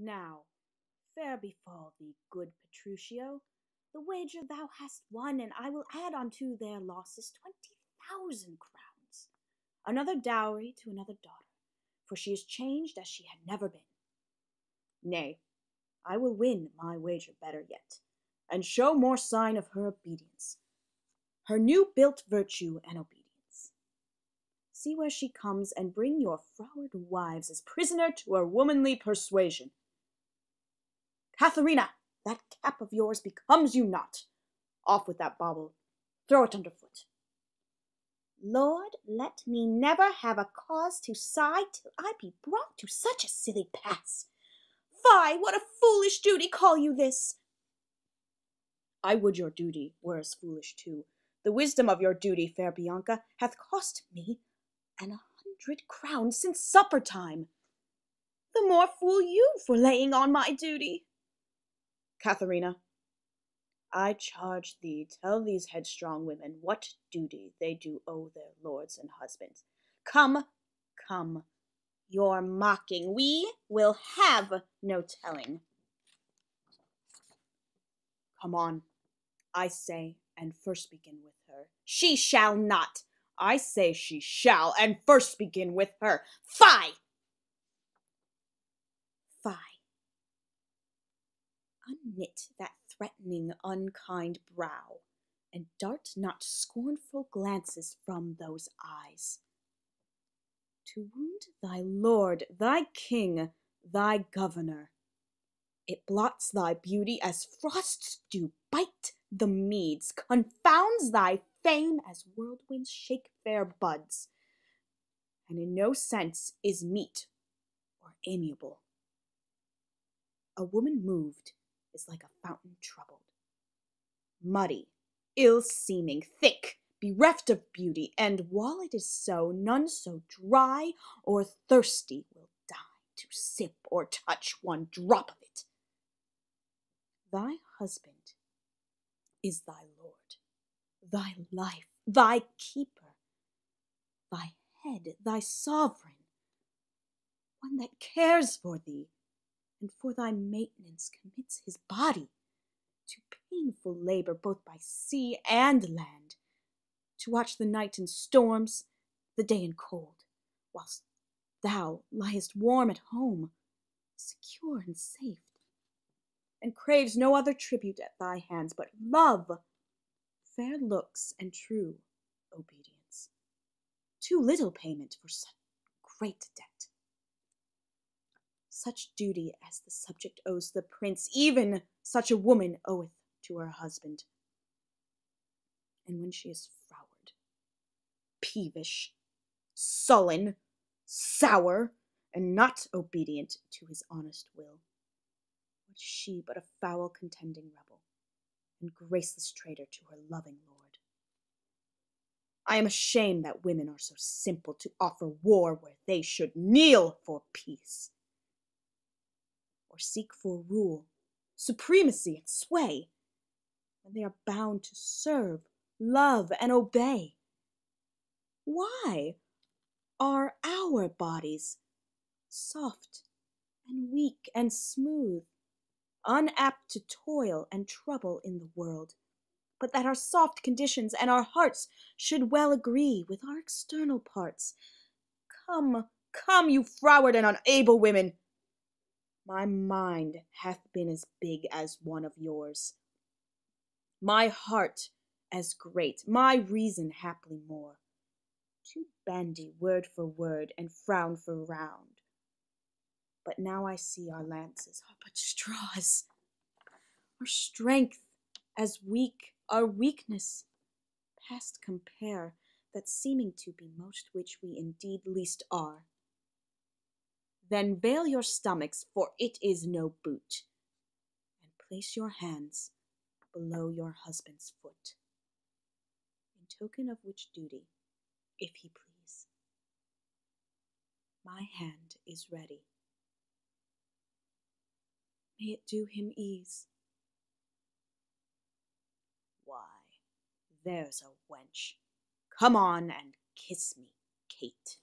Now, fair befall thee, good Petruchio. The wager thou hast won, and I will add unto their losses 20,000 crowns. Another dowry to another daughter, for she is changed as she had never been. Nay, I will win my wager better yet, and show more sign of her obedience, her new-built virtue and obedience. See where she comes, and bring your froward wives as prisoner to her womanly persuasion. Katharina, that cap of yours becomes you not. Off with that bauble. Throw it underfoot. Lord, let me never have a cause to sigh till I be brought to such a silly pass. Fie, what a foolish duty call you this? I would your duty were as foolish too. The wisdom of your duty, fair Bianca, hath cost me 100 crowns since supper time. The more fool you for laying on my duty. Katharina, I charge thee, tell these headstrong women what duty they do owe their lords and husbands. Come, come, you're mocking. We will have no telling. Come on, I say, and first begin with her. She shall not. I say she shall, and first begin with her. Fie! Fie! Unknit that threatening, unkind brow, and dart not scornful glances from those eyes. To wound thy lord, thy king, thy governor, it blots thy beauty as frosts do bite the meads, confounds thy fame as whirlwinds shake fair buds, and in no sense is meet or amiable. A woman moved is like a fountain troubled, muddy, ill-seeming, thick, bereft of beauty, and while it is so, none so dry or thirsty will die to sip or touch one drop of it. Thy husband is thy lord, thy life, thy keeper, thy head, thy sovereign, one that cares for thee, and for thy maintenance commits his body to painful labor both by sea and land, to watch the night in storms, the day in cold, whilst thou liest warm at home, secure and safe, and craves no other tribute at thy hands but love, fair looks, and true obedience. Too little payment for such great debt. Such duty as the subject owes to the prince, even such a woman oweth to her husband. And when she is froward, peevish, sullen, sour, and not obedient to his honest will, what is she but a foul contending rebel, and graceless traitor to her loving lord? I am ashamed that women are so simple to offer war where they should kneel for peace, or seek for rule, supremacy, and sway, when they are bound to serve, love, and obey. Why are our bodies soft and weak and smooth, unapt to toil and trouble in the world, but that our soft conditions and our hearts should well agree with our external parts? Come, come, you froward and unable women! My mind hath been as big as one of yours, my heart as great, my reason haply more, to bandy word for word and frown for round. But now I see our lances are but straws, our strength as weak, our weakness past compare, that seeming to be most which we indeed least are. Then veil your stomachs, for it is no boot, and place your hands below your husband's foot, in token of which duty, if he please, my hand is ready. May it do him ease. Why, there's a wench. Come on and kiss me, Kate.